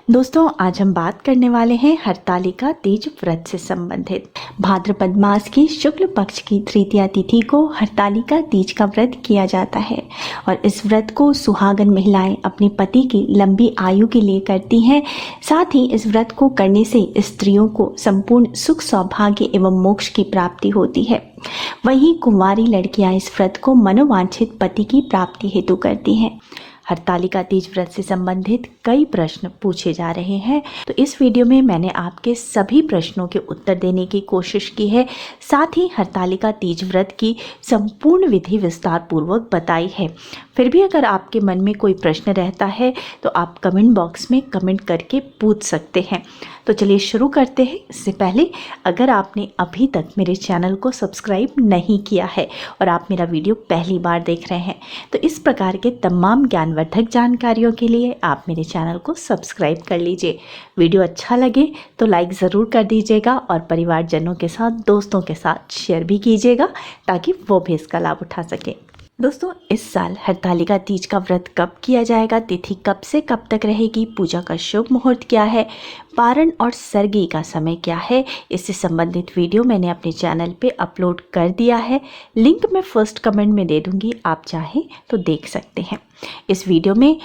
दोस्तों, आज हम बात करने वाले हैं हरतालिका तीज व्रत से संबंधित। भाद्रपद मास की शुक्ल पक्ष की तृतीया तिथि को हरतालिका तीज का व्रत किया जाता है और इस व्रत को सुहागन महिलाएं अपने पति की लंबी आयु के लिए करती हैं। साथ ही इस व्रत को करने से स्त्रियों को संपूर्ण सुख सौभाग्य एवं मोक्ष की प्राप्ति होती है। वहीं कुंवारी लड़कियां इस व्रत को मनोवांछित पति की प्राप्ति हेतु करती हैं। हरतालिका तीज व्रत से संबंधित कई प्रश्न पूछे जा रहे हैं, तो इस वीडियो में मैंने आपके सभी प्रश्नों के उत्तर देने की कोशिश की है। साथ ही हरतालिका तीज व्रत की संपूर्ण विधि विस्तार पूर्वक बताई है। फिर भी अगर आपके मन में कोई प्रश्न रहता है तो आप कमेंट बॉक्स में कमेंट करके पूछ सकते हैं। तो चलिए शुरू करते हैं। इससे पहले अगर आपने अभी तक मेरे चैनल को सब्सक्राइब नहीं किया है और आप मेरा वीडियो पहली बार देख रहे हैं तो इस प्रकार के तमाम ज्ञानवर्धक जानकारियों के लिए आप मेरे चैनल को सब्सक्राइब कर लीजिए। वीडियो अच्छा लगे तो लाइक ज़रूर कर दीजिएगा और परिवारजनों के साथ, दोस्तों के साथ शेयर भी कीजिएगा ताकि वो भी इसका लाभ उठा सके। दोस्तों, इस साल हरतालिका तीज का व्रत कब किया जाएगा, तिथि कब से कब तक रहेगी, पूजा का शुभ मुहूर्त क्या है, पारण और सरगी का समय क्या है, इससे संबंधित वीडियो मैंने अपने चैनल पे अपलोड कर दिया है। लिंक मैं फर्स्ट कमेंट में दे दूंगी, आप चाहें तो देख सकते हैं। इस वीडियो में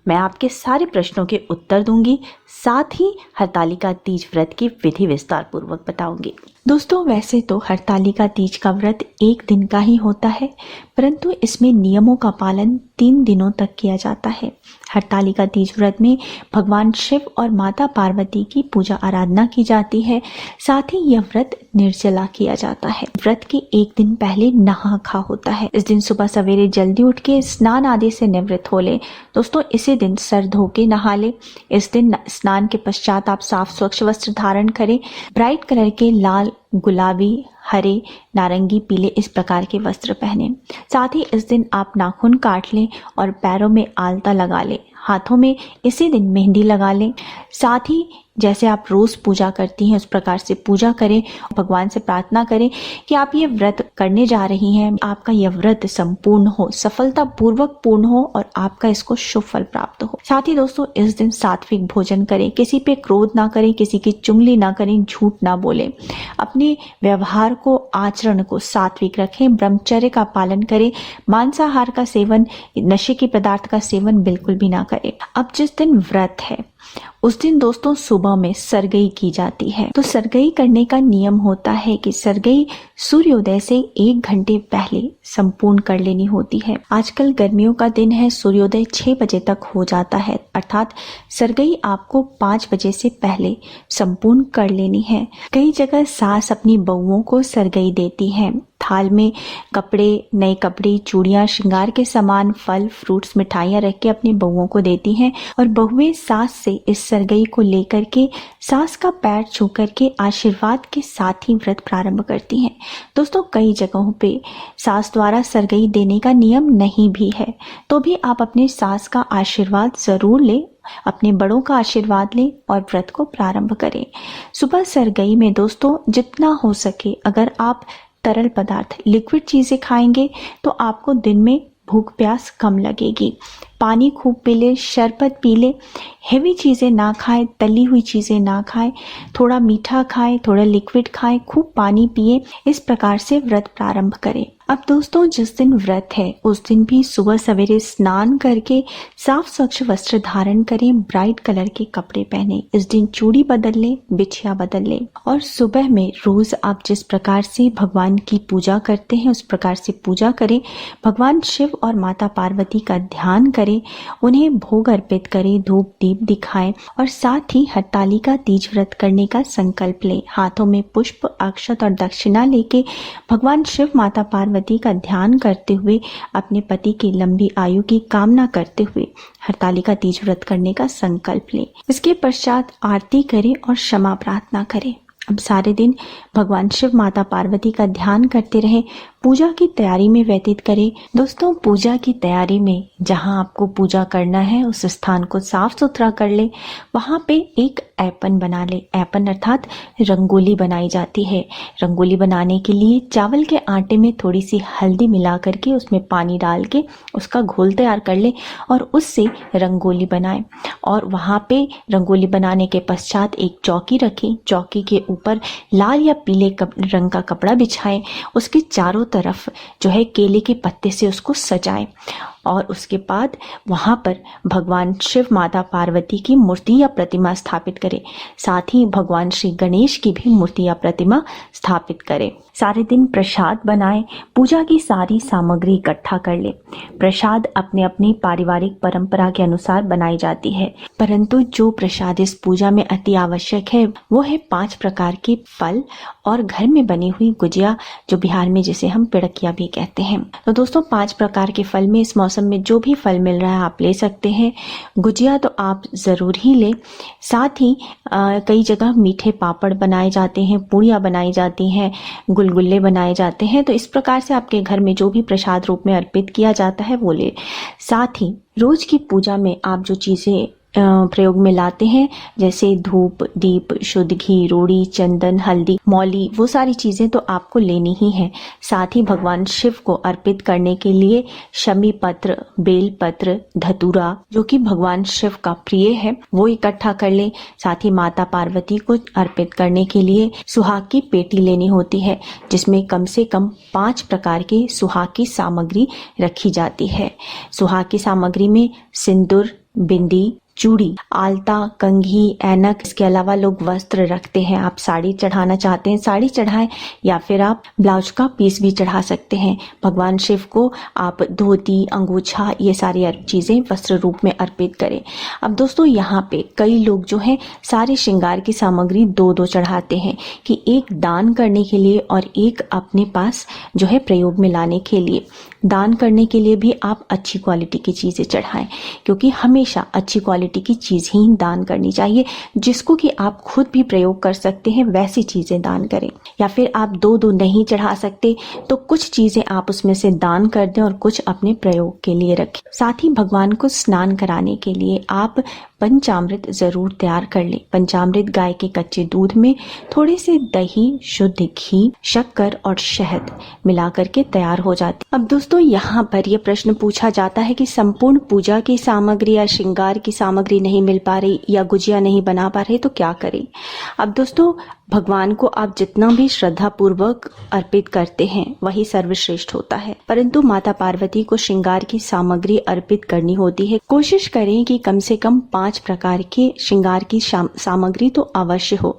मैं आपके सारे प्रश्नों के उत्तर दूंगी, साथ ही हरतालिका तीज व्रत की विधि विस्तार पूर्वक बताऊंगी। दोस्तों, वैसे तो हरतालिका तीज का व्रत एक दिन का ही होता है, परंतु इसमें नियमों का पालन 3 दिनों तक किया जाता है। हरतालिका तीज व्रत में भगवान शिव और माता पार्वती की पूजा आराधना की जाती है। साथ ही यह व्रत निर्जला किया जाता है। व्रत के एक दिन पहले नहा खा होता है। इस दिन सुबह सवेरे जल्दी उठ के स्नान आदि से निवृत्त हो ले। दोस्तों, इसी दिन सर धो के नहा ले। इस दिन स्नान के पश्चात आप साफ स्वच्छ वस्त्र धारण करें। ब्राइट कलर के लाल, गुलाबी, हरे, नारंगी, पीले इस प्रकार के वस्त्र पहने। साथ ही इस दिन आप नाखून काट लें और पैरों में आलता लगा लें। हाथों में इसी दिन मेहंदी लगा लें। साथ ही जैसे आप रोज पूजा करती हैं उस प्रकार से पूजा करें। भगवान से प्रार्थना करें कि आप ये व्रत करने जा रही हैं, आपका यह व्रत संपूर्ण हो, सफलता पूर्वक पूर्ण हो और आपका इसको शुभ फल प्राप्त हो। साथ ही दोस्तों, इस दिन सात्विक भोजन करें, किसी पे क्रोध ना करें, किसी की चुगली ना करें, झूठ ना बोलें, अपने व्यवहार को, आचरण को सात्विक रखें, ब्रह्मचर्य का पालन करें, मांसाहार का सेवन, नशे के पदार्थ का सेवन बिल्कुल भी ना करें। अब जिस दिन व्रत है उस दिन दोस्तों सुबह में सरगई की जाती है। तो सरगई करने का नियम होता है कि सरगई सूर्योदय से 1 घंटे पहले संपूर्ण कर लेनी होती है। आजकल गर्मियों का दिन है, सूर्योदय 6 बजे तक हो जाता है, अर्थात सरगई आपको 5 बजे से पहले संपूर्ण कर लेनी है। कई जगह सास अपनी बहुओं को सरगई देती है। थाल में कपड़े, नए कपड़े, चूड़ियां, श्रृंगार के सामान, फल, फ्रूट्स, मिठाइयां रख के अपनी बहुओं को देती हैं और बहुएं सास से इस सरगई को लेकर के सास का पैर छू करके आशीर्वाद के साथ ही व्रत प्रारंभ करती हैं। दोस्तों, कई जगहों पे सास द्वारा सरगई देने का नियम नहीं भी है, तो भी आप अपने सास का आशीर्वाद जरूर लें, अपने बड़ों का आशीर्वाद लें और व्रत को प्रारंभ करें। सुबह सरगई में दोस्तों जितना हो सके अगर आप तरल पदार्थ, लिक्विड चीजें खाएंगे तो आपको दिन में भूख प्यास कम लगेगी। पानी खूब पी ले, शरबत पी ले, हेवी चीज़ें ना खाएं, तली हुई चीज़ें ना खाएं, थोड़ा मीठा खाएं, थोड़ा लिक्विड खाएं, खूब पानी पिए। इस प्रकार से व्रत प्रारंभ करें। अब दोस्तों, जिस दिन व्रत है उस दिन भी सुबह सवेरे स्नान करके साफ स्वच्छ वस्त्र धारण करें, ब्राइट कलर के कपड़े पहने। इस दिन चूड़ी बदल लें, बिछिया बदल लें और सुबह में रोज आप जिस प्रकार से भगवान की पूजा करते हैं उस प्रकार से पूजा करें। भगवान शिव और माता पार्वती का ध्यान करें, उन्हें भोग अर्पित करें, धूप दीप दिखाएं और साथ ही हरतालिका तीज व्रत करने का संकल्प लें। हाथों में पुष्प, अक्षत और दक्षिणा लेके भगवान शिव, माता पार्वती का ध्यान करते हुए अपने पति की लंबी आयु की कामना करते हुए हरतालिका तीज व्रत करने का संकल्प लें। इसके पश्चात आरती करें और क्षमा प्रार्थना करें। अब सारे दिन भगवान शिव, माता पार्वती का ध्यान करते रहें, पूजा की तैयारी में व्यतीत करें। दोस्तों, पूजा की तैयारी में जहां आपको पूजा करना है उस स्थान को साफ सुथरा कर ले। वहां पे एक ऐपन बना ले। ऐपन अर्थात रंगोली बनाई जाती है। रंगोली बनाने के लिए चावल के आटे में थोड़ी सी हल्दी मिला करके उसमें पानी डाल के उसका घोल तैयार कर ले और उससे रंगोली बनाए। और वहां पे रंगोली बनाने के पश्चात एक चौकी रखें। चौकी के ऊपर लाल या पीले रंग का कपड़ा बिछाएं। उसके चारों तरफ जो है केले के पत्ते से उसको सजाएं और उसके बाद वहां पर भगवान शिव, माता पार्वती की मूर्ति या प्रतिमा स्थापित करें। साथ ही भगवान श्री गणेश की भी मूर्ति या प्रतिमा स्थापित करें। सारे दिन प्रसाद बनाएं। पूजा की सारी सामग्री इकट्ठा कर ले। प्रसाद अपने अपनी पारिवारिक परंपरा के अनुसार बनाई जाती है, परंतु जो प्रसाद इस पूजा में अति आवश्यक है वो है 5 प्रकार के फल और घर में बनी हुई गुजिया, जो बिहार में जिसे हम पिड़किया भी कहते हैं। तो दोस्तों, 5 प्रकार के फल में इस मौसम में जो भी फल मिल रहा है आप ले सकते हैं। गुजिया तो आप जरूर ही लें। साथ ही कई जगह मीठे पापड़ बनाए जाते हैं, पूड़ियाँ बनाई जाती हैं, गुलगुल्ले बनाए जाते हैं। तो इस प्रकार से आपके घर में जो भी प्रसाद रूप में अर्पित किया जाता है वो ले। साथ ही रोज की पूजा में आप जो चीजें प्रयोग में लाते हैं, जैसे धूप, दीप, शुद्ध घी, रोड़ी, चंदन, हल्दी, मौली, वो सारी चीजें तो आपको लेनी ही है। साथ ही भगवान शिव को अर्पित करने के लिए शमी पत्र, बेल पत्र, धतूरा, जो कि भगवान शिव का प्रिय है, वो इकट्ठा कर ले। साथ ही माता पार्वती को अर्पित करने के लिए सुहाग की पेटी लेनी होती है, जिसमें कम से कम 5 प्रकार के सुहाग की सामग्री रखी जाती है। सुहाग की सामग्री में सिंदूर, बिंदी, चूड़ी, आलता, कंघी, ऐनक, इसके अलावा लोग वस्त्र रखते हैं। आप साड़ी चढ़ाना चाहते हैं साड़ी चढ़ाएं, या फिर आप ब्लाउज का पीस भी चढ़ा सकते हैं। भगवान शिव को आप धोती, अंगूछा, ये सारी चीजें वस्त्र रूप में अर्पित करें। अब दोस्तों, यहाँ पे कई लोग जो है सारे श्रृंगार की सामग्री 2-2 चढ़ाते हैं, कि एक दान करने के लिए और एक अपने पास जो है प्रयोग में लाने के लिए। दान करने के लिए भी आप अच्छी क्वालिटी की चीजें चढ़ाएं, क्योंकि हमेशा अच्छी क्वालिटी की चीज ही दान करनी चाहिए। जिसको कि आप खुद भी प्रयोग कर सकते हैं वैसी चीजें दान करें। या फिर आप 2-2 नहीं चढ़ा सकते तो कुछ चीजें आप उसमें से दान कर दें और कुछ अपने प्रयोग के लिए रखें। साथ ही भगवान को स्नान कराने के लिए आप पंचामृत जरूर तैयार कर लें। पंचामृत गाय के कच्चे दूध में थोड़े से दही, शुद्ध घी, शक्कर और शहद मिला करके तैयार हो जाती। अब दोस्तों, यहाँ पर यह प्रश्न पूछा जाता है कि संपूर्ण पूजा की सामग्री या श्रृंगार की सामग्री नहीं मिल पा रही या गुजिया नहीं बना पा रहे तो क्या करें। अब दोस्तों, भगवान को आप जितना भी श्रद्धा पूर्वक अर्पित करते हैं वही सर्वश्रेष्ठ होता है, परंतु माता पार्वती को श्रृंगार की सामग्री अर्पित करनी होती है। कोशिश करें कि कम से कम 5 प्रकार के श्रृंगार की सामग्री तो अवश्य हो।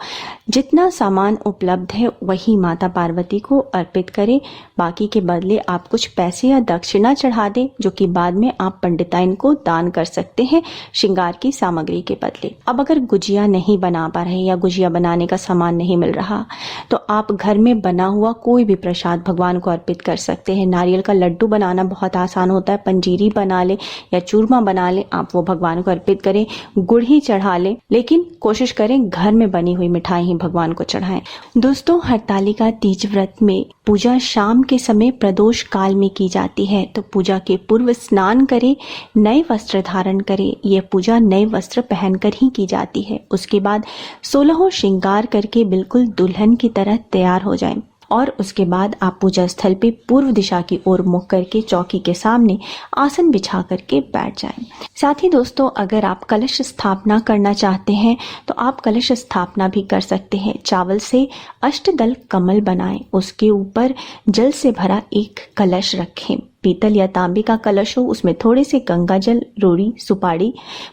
जितना सामान उपलब्ध है वही माता पार्वती को अर्पित करें। बाकी के बदले आप कुछ पैसे या दक्षिणा चढ़ा दें, जो कि बाद में आप पंडिताइन को दान कर सकते हैं श्रृंगार की सामग्री के बदले। अब अगर गुजिया नहीं बना पा रहे या गुजिया बनाने का सामान नहीं मिल रहा, तो आप घर में बना हुआ कोई भी प्रसाद भगवान को अर्पित कर सकते हैं। नारियल का लड्डू बनाना बहुत आसान होता है। पंजीरी बना ले या चूरमा बना ले, आप वो भगवान को अर्पित करें। गुड़ ही चढ़ा ले, लेकिन कोशिश करें घर में बनी हुई मिठाई ही भगवान को चढ़ाएं। दोस्तों, हरतालिका तीज व्रत में पूजा शाम के समय प्रदोष काल में की जाती है, तो पूजा के पूर्व स्नान करें, नए वस्त्र धारण करें। यह पूजा नए वस्त्र पहनकर ही की जाती है। उसके बाद 16 श्रृंगार करके बिल्कुल दुल्हन की तरह तैयार हो जाएं और उसके बाद आप पूजा स्थल पे पूर्व दिशा की ओर मुख करके चौकी के सामने आसन बिछा करके बैठ जाएं। साथ ही दोस्तों, अगर आप कलश स्थापना करना चाहते हैं तो आप कलश स्थापना भी कर सकते हैं। चावल से अष्टदल कमल बनाएं, उसके ऊपर जल से भरा एक कलश रखें। पीतल या तांबे का कलश हो, उसमें थोड़े से गंगा जल, रोड़ी, सुपारी,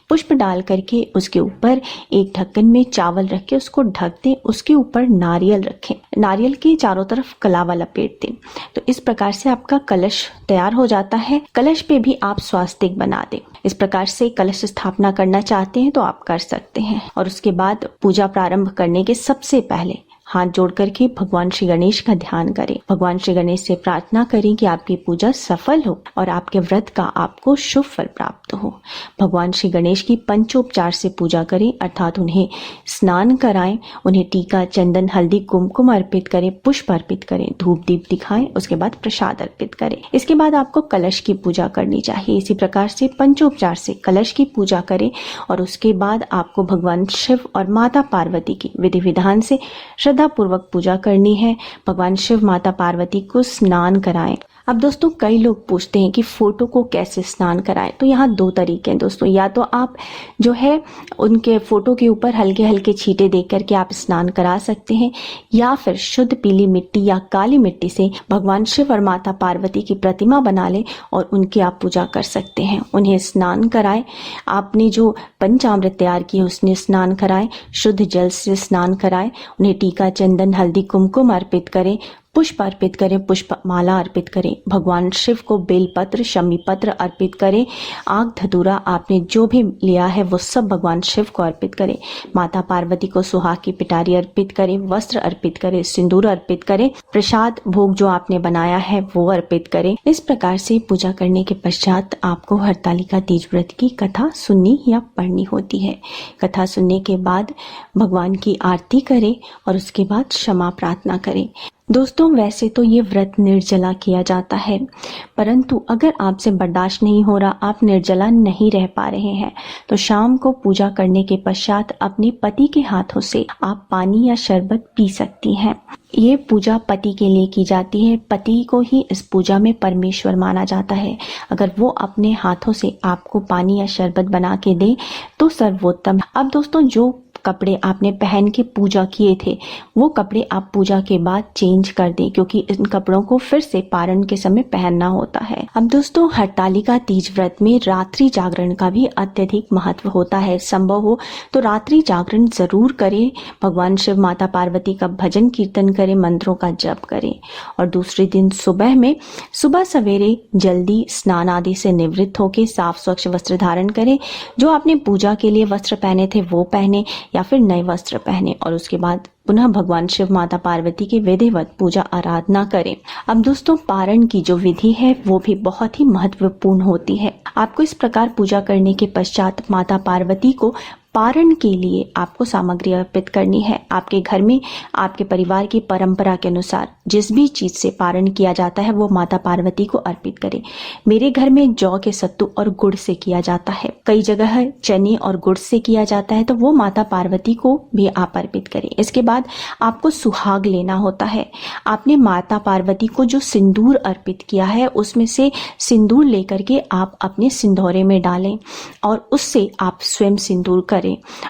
पुष्प डाल करके उसके ऊपर एक ढक्कन में चावल रख के उसको ढक दें। उसके ऊपर नारियल रखें, नारियल के चारों तरफ कलावा लपेट दें। तो इस प्रकार से आपका कलश तैयार हो जाता है। कलश पे भी आप स्वास्तिक बना दें। इस प्रकार से कलश स्थापना करना चाहते हैं तो आप कर सकते हैं। और उसके बाद पूजा प्रारंभ करने के सबसे पहले हाथ जोड़ करके भगवान श्री गणेश का ध्यान करें। भगवान श्री गणेश से प्रार्थना करें कि आपकी पूजा सफल हो और आपके व्रत का आपको शुभ फल प्राप्त हो। भगवान श्री गणेश की पंचोपचार से पूजा करें, अर्थात उन्हें स्नान कराएं, उन्हें टीका, चंदन, हल्दी, कुमकुम अर्पित करें, पुष्प अर्पित करें, धूप दीप दिखाएं, उसके बाद प्रसाद अर्पित करें। इसके बाद आपको कलश की पूजा करनी चाहिए। इसी प्रकार से पंचोपचार से कलश की पूजा करें और उसके बाद आपको भगवान शिव और माता पार्वती की विधि विधान से श्रद्धा पूर्वक पूजा करनी है। भगवान शिव माता पार्वती को स्नान कराएं। अब दोस्तों कई लोग पूछते हैं कि फोटो को कैसे स्नान कराएं, तो यहाँ दो तरीके हैं दोस्तों। या तो आप जो है उनके फोटो के ऊपर हल्के हल्के छींटे दे करके आप स्नान करा सकते हैं, या फिर शुद्ध पीली मिट्टी या काली मिट्टी से भगवान शिव और माता पार्वती की प्रतिमा बना लें और उनकी आप पूजा कर सकते हैं। उन्हें स्नान कराएं, आपने जो पंचामृत तैयार किए उसने स्नान कराएं, शुद्ध जल से स्नान कराएं, उन्हें टीका, चंदन, हल्दी, कुमकुम अर्पित करें, पुष्प अर्पित करें, पुष्प माला अर्पित करें, भगवान शिव को बेलपत्र, शमी पत्र अर्पित करें, आग धतूरा आपने जो भी लिया है वो सब भगवान शिव को अर्पित करें। माता पार्वती को सुहाग की पिटारी अर्पित करें, वस्त्र अर्पित करें, सिंदूर अर्पित करें, प्रसाद भोग जो आपने बनाया है वो अर्पित करें। इस प्रकार से पूजा करने के पश्चात आपको हरतालिका तीज व्रत की कथा सुननी या पढ़नी होती है। कथा सुनने के बाद भगवान की आरती करें और उसके बाद क्षमा प्रार्थना करें। दोस्तों वैसे तो ये व्रत निर्जला किया जाता है, परंतु अगर आपसे बर्दाश्त नहीं हो रहा, आप निर्जला नहीं रह पा रहे हैं, तो शाम को पूजा करने के पश्चात अपने पति के हाथों से आप पानी या शरबत पी सकती हैं। ये पूजा पति के लिए की जाती है, पति को ही इस पूजा में परमेश्वर माना जाता है। अगर वो अपने हाथों से आपको पानी या शरबत बना के दे तो सर्वोत्तम। अब दोस्तों जो कपड़े आपने पहन के पूजा किए थे वो कपड़े आप पूजा के बाद चेंज कर दें, क्योंकि इन कपड़ों को फिर से पारण के समय पहनना होता है। अब दोस्तों हरतालिका तीज व्रत में रात्रि जागरण का भी अत्यधिक महत्व होता है। संभव हो तो रात्रि जागरण जरूर करें, भगवान शिव माता पार्वती का भजन कीर्तन करें, मंत्रों का जप करें और दूसरे दिन सुबह सवेरे जल्दी स्नान आदि से निवृत्त होकर साफ स्वच्छ वस्त्र धारण करें। जो आपने पूजा के लिए वस्त्र पहने थे वो पहने या फिर नए वस्त्र पहने और उसके बाद पुनः भगवान शिव माता पार्वती की विधिवत पूजा आराधना करें। अब दोस्तों पारण की जो विधि है वो भी बहुत ही महत्वपूर्ण होती है। आपको इस प्रकार पूजा करने के पश्चात माता पार्वती को पारण के लिए आपको सामग्री अर्पित करनी है। आपके घर में आपके परिवार की परंपरा के अनुसार जिस भी चीज से पारण किया जाता है वो माता पार्वती को अर्पित करें। मेरे घर में जौ के सत्तू और गुड़ से किया जाता है, कई जगह चने और गुड़ से किया जाता है, तो वो माता पार्वती को भी आप अर्पित करें। इसके बाद आपको सुहाग लेना होता है। आपने माता पार्वती को जो सिंदूर अर्पित किया है उसमें से सिंदूर लेकर के आप अपने सिंदूरे में डालें और उससे आप स्वयं सिंदूर करें।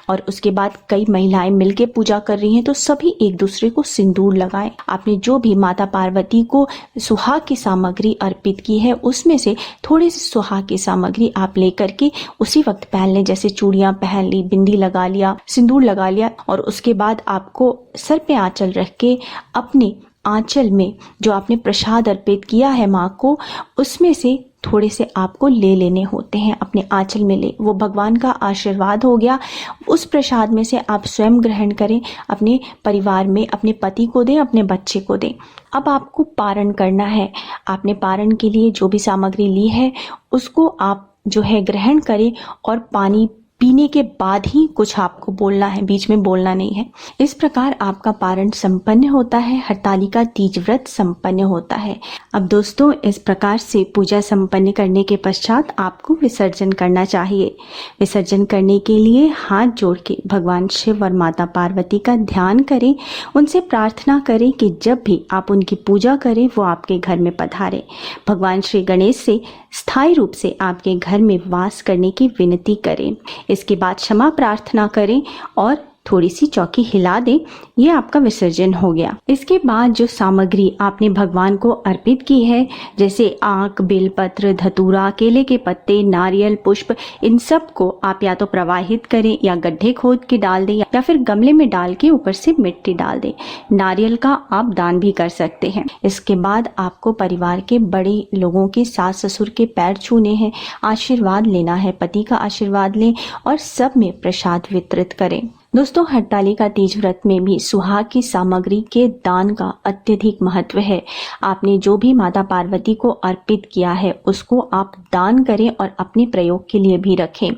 और उसके बाद कई महिलाएं मिलकर पूजा कर रही हैं तो सभी एक दूसरे को सिंदूर लगाएं। आपने जो भी माता पार्वती को सुहाग की सामग्री अर्पित की है उसमें से थोड़ी सी सुहाग की सामग्री आप लेकर के उसी वक्त पहन लें, जैसे चूड़ियां पहन ली, बिंदी लगा लिया, सिंदूर लगा लिया और उसके बाद आपको सर पे आंचल रख के अपने आंचल में जो आपने प्रसाद अर्पित किया है माँ को उसमें से थोड़े से आपको ले लेने होते हैं, अपने आंचल में ले। वो भगवान का आशीर्वाद हो गया। उस प्रसाद में से आप स्वयं ग्रहण करें, अपने परिवार में अपने पति को दें, अपने बच्चे को दें। अब आपको पारण करना है। आपने पारण के लिए जो भी सामग्री ली है उसको आप जो है ग्रहण करें और पानी पीने के बाद ही कुछ आपको बोलना है, बीच में बोलना नहीं है। इस प्रकार आपका पारण संपन्न होता है, हरतालिका तीज व्रत संपन्न होता है। अब दोस्तों इस प्रकार से पूजा संपन्न करने के पश्चात आपको विसर्जन करना चाहिए। विसर्जन करने के लिए हाथ जोड़ के भगवान शिव और माता पार्वती का ध्यान करें, उनसे प्रार्थना करें कि जब भी आप उनकी पूजा करें वो आपके घर में पधारे। भगवान श्री गणेश से स्थायी रूप से आपके घर में वास करने की विनती करें। इसके बाद क्षमा प्रार्थना करें और थोड़ी सी चौकी हिला दें। ये आपका विसर्जन हो गया। इसके बाद जो सामग्री आपने भगवान को अर्पित की है, जैसे आक, बेलपत्र, धतूरा, केले के पत्ते, नारियल, पुष्प, इन सब को आप या तो प्रवाहित करें या गड्ढे खोद के डाल दें या फिर गमले में डाल के ऊपर से मिट्टी डाल दें। नारियल का आप दान भी कर सकते हैं। इसके बाद आपको परिवार के बड़े लोगों के, सास ससुर के पैर छूने हैं, आशीर्वाद लेना है, पति का आशीर्वाद लें और सब में प्रसाद वितरित करें। दोस्तों, हरतालिका तीज व्रत में भी सुहाग की सामग्री के दान का अत्यधिक महत्व है। आपने जो भी माता पार्वती को अर्पित किया है उसको आप दान करें और अपने प्रयोग के लिए भी रखें।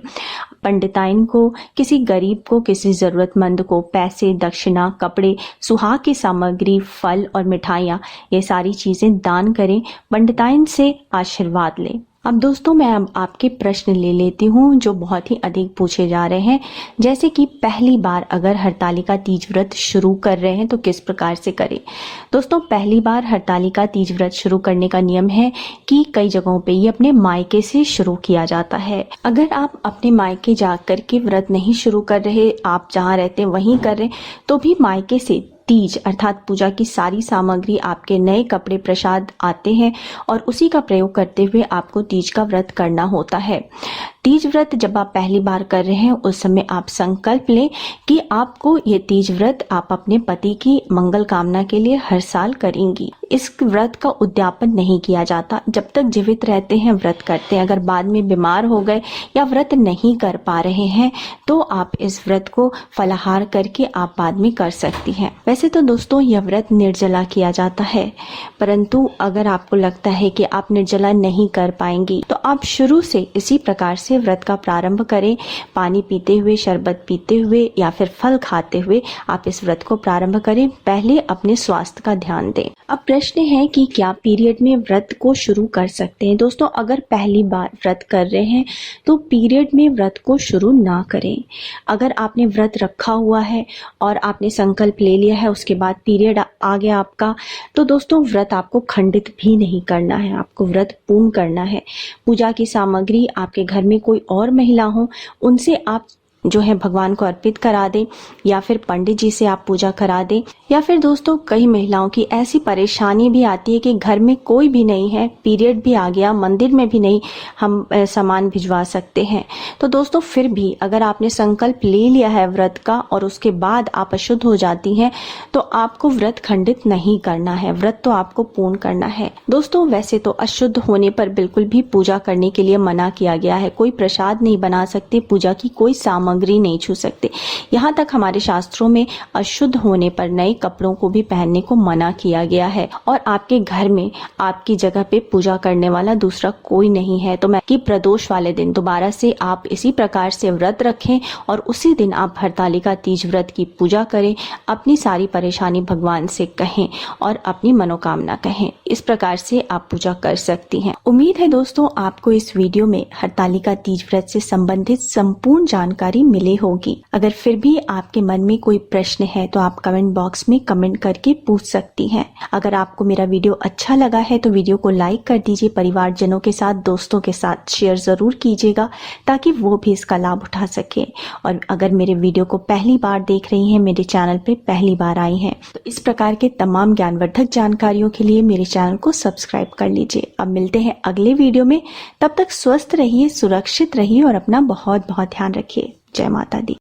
पंडिताइन को, किसी गरीब को, किसी जरूरतमंद को पैसे, दक्षिणा, कपड़े, सुहाग की सामग्री, फल और मिठाइयाँ, ये सारी चीजें दान करें। पंडिताइन से आशीर्वाद लें। अब दोस्तों, मैं अब आपके प्रश्न ले लेती हूँ जो बहुत ही अधिक पूछे जा रहे हैं, जैसे कि पहली बार अगर हरतालिका तीज व्रत शुरू कर रहे हैं तो किस प्रकार से करें। दोस्तों, पहली बार हरतालिका तीज व्रत शुरू करने का नियम है कि कई जगहों पे ये अपने मायके से शुरू किया जाता है। अगर आप अपने मायके जाकर के व्रत नहीं शुरू कर रहे, आप जहाँ रहते हैं वहीं कर रहे, तो भी मायके से तीज अर्थात पूजा की सारी सामग्री, आपके नए कपड़े, प्रसाद आते हैं और उसी का प्रयोग करते हुए आपको तीज का व्रत करना होता है। तीज व्रत जब आप पहली बार कर रहे हैं उस समय आप संकल्प लें कि आपको ये तीज व्रत आप अपने पति की मंगल कामना के लिए हर साल करेंगी। इस व्रत का उद्यापन नहीं किया जाता, जब तक जीवित रहते हैं व्रत करते हैं। अगर बाद में बीमार हो गए या व्रत नहीं कर पा रहे हैं तो आप इस व्रत को फलाहार करके आप बाद में कर सकती हैं। वैसे तो दोस्तों, यह व्रत निर्जला किया जाता है, परंतु अगर आपको लगता है कि आप निर्जला नहीं कर पाएंगी तो आप शुरू से इसी प्रकार से व्रत का प्रारंभ करें। पानी पीते हुए, शरबत पीते हुए या फिर फल खाते हुए आप इस व्रत को प्रारंभ करें। पहले अपने स्वास्थ्य का ध्यान दें। अब प्रश्न है कि क्या पीरियड में व्रत को शुरू कर सकते हैं। दोस्तों, अगर पहली बार व्रत कर रहे हैं तो पीरियड में व्रत को शुरू ना करें। अगर आपने व्रत रखा हुआ है और आपने संकल्प ले लिया है, उसके बाद पीरियड आ गया आपका, तो दोस्तों व्रत आपको खंडित भी नहीं करना है, आपको व्रत पूर्ण करना है। पूजा की सामग्री आपके घर में कोई और महिला हो, उनसे आप जो है भगवान को अर्पित करा दें या फिर पंडित जी से आप पूजा करा दें। या फिर दोस्तों, कई महिलाओं की ऐसी परेशानी भी आती है कि घर में कोई भी नहीं है, पीरियड भी आ गया, मंदिर में भी नहीं हम सामान भिजवा सकते हैं। तो दोस्तों, फिर भी अगर आपने संकल्प ले लिया है व्रत का और उसके बाद आप अशुद्ध हो जाती हैं तो आपको व्रत खंडित नहीं करना है, व्रत तो आपको पूर्ण करना है। दोस्तों, वैसे तो अशुद्ध होने पर बिल्कुल भी पूजा करने के लिए मना किया गया है। कोई प्रसाद नहीं बना सकते, पूजा की कोई सामग्री नहीं छू सकते। यहाँ तक हमारे शास्त्रों में अशुद्ध होने पर नए कपड़ों को भी पहनने को मना किया गया है और आपके घर में आपकी जगह पे पूजा करने वाला दूसरा कोई नहीं है। तो मैं कि प्रदोष वाले दिन दोबारा से आप इसी प्रकार से व्रत रखें और उसी दिन आप हरतालिका तीज व्रत की पूजा करें, अपनी सारी परेशानी भगवान से कहें और अपनी मनोकामना कहें। इस प्रकार से आप पूजा कर सकती हैं। उम्मीद है दोस्तों, आपको इस वीडियो में हरतालिका तीज व्रत से संबंधित संपूर्ण जानकारी मिली होगी। अगर फिर भी आपके मन में कोई प्रश्न है तो आप कमेंट बॉक्स में कमेंट करके पूछ सकती हैं। अगर आपको मेरा वीडियो अच्छा लगा है तो वीडियो को लाइक कर दीजिए, परिवारजनों के साथ, दोस्तों के साथ शेयर जरूर कीजिएगा ताकि वो भी इसका लाभ उठा सके। और अगर मेरे वीडियो को पहली बार देख रही हैं, मेरे चैनल पे पहली बार आई हैं, तो इस प्रकार के तमाम ज्ञानवर्धक जानकारियों के लिए मेरे चैनल को सब्सक्राइब कर लीजिए। अब मिलते हैं अगले वीडियो में, तब तक स्वस्थ रहिए, सुरक्षित रहिए और अपना बहुत बहुत ध्यान रखिए। जय माता दी।